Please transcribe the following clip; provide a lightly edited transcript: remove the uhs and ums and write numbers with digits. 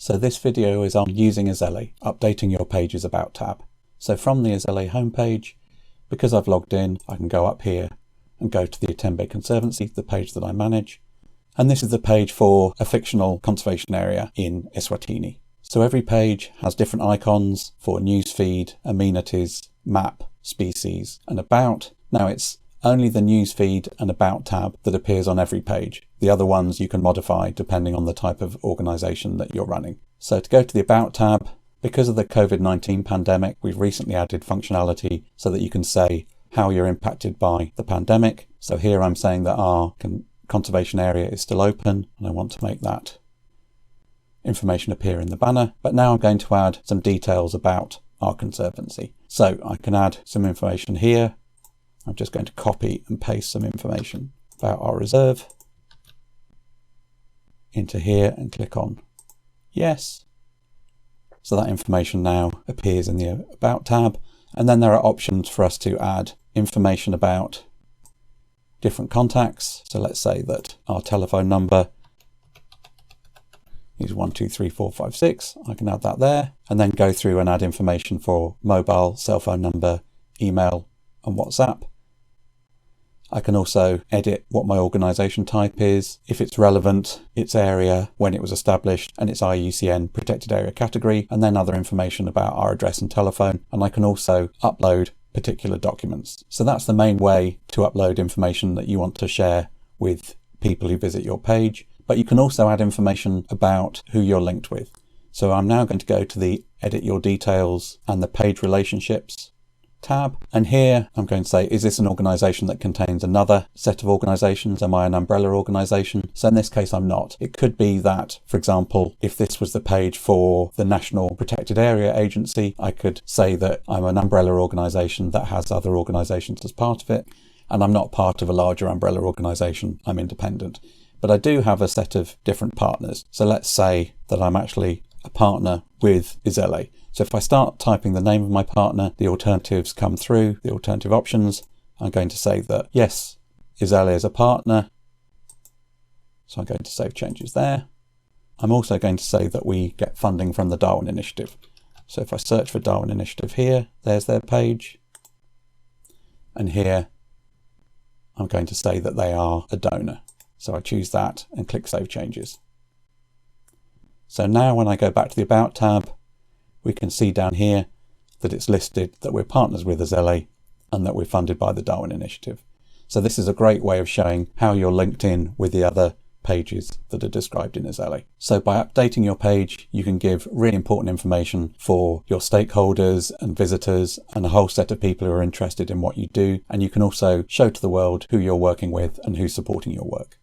So this video is on using Izele, updating your page's About tab. So from the Izele homepage, because I've logged in, I can go up here and go to the Izele Conservancy, the page that I manage. And this is the page for a fictional conservation area in Eswatini. So every page has different icons for newsfeed, amenities, map, species, and about. Now it's only the newsfeed and about tab that appears on every page. The other ones you can modify depending on the type of organisation that you're running. So to go to the About tab, because of the COVID-19 pandemic, we've recently added functionality so that you can say how you're impacted by the pandemic. So here I'm saying that our conservation area is still open and I want to make that information appear in the banner. But now I'm going to add some details about our conservancy. So I can add some information here. I'm just going to copy and paste some information about our reserve into here and click on yes. So that information now appears in the About tab. And then there are options for us to add information about different contacts. So let's say that our telephone number is 123456. I can add that there and then go through and add information for mobile, cell phone number, email and WhatsApp. I can also edit what my organisation type is, if it's relevant, its area, when it was established, and its IUCN protected area category, and then other information about our address and telephone. And I can also upload particular documents. So that's the main way to upload information that you want to share with people who visit your page. But you can also add information about who you're linked with. So I'm now going to go to the Edit Your Details and the Page Relationships tab. And here I'm going to say, is this an organisation that contains another set of organisations? Am I an umbrella organisation? So in this case, I'm not. It could be that, for example, if this was the page for the National Protected Area Agency, I could say that I'm an umbrella organisation that has other organisations as part of it. And I'm not part of a larger umbrella organisation. I'm independent. But I do have a set of different partners. So let's say that I'm actually a partner with Izele. So if I start typing the name of my partner, the alternatives come through, the alternative options. I'm going to say that, yes, Izele is a partner. So I'm going to save changes there. I'm also going to say that we get funding from the Darwin Initiative. So if I search for Darwin Initiative here, there's their page. And here, I'm going to say that they are a donor. So I choose that and click Save Changes. So now when I go back to the About tab, we can see down here that it's listed that we're partners with Izele and that we're funded by the Darwin Initiative. So this is a great way of showing how you're linked in with the other pages that are described in Izele. So by updating your page, you can give really important information for your stakeholders and visitors and a whole set of people who are interested in what you do. And you can also show to the world who you're working with and who's supporting your work.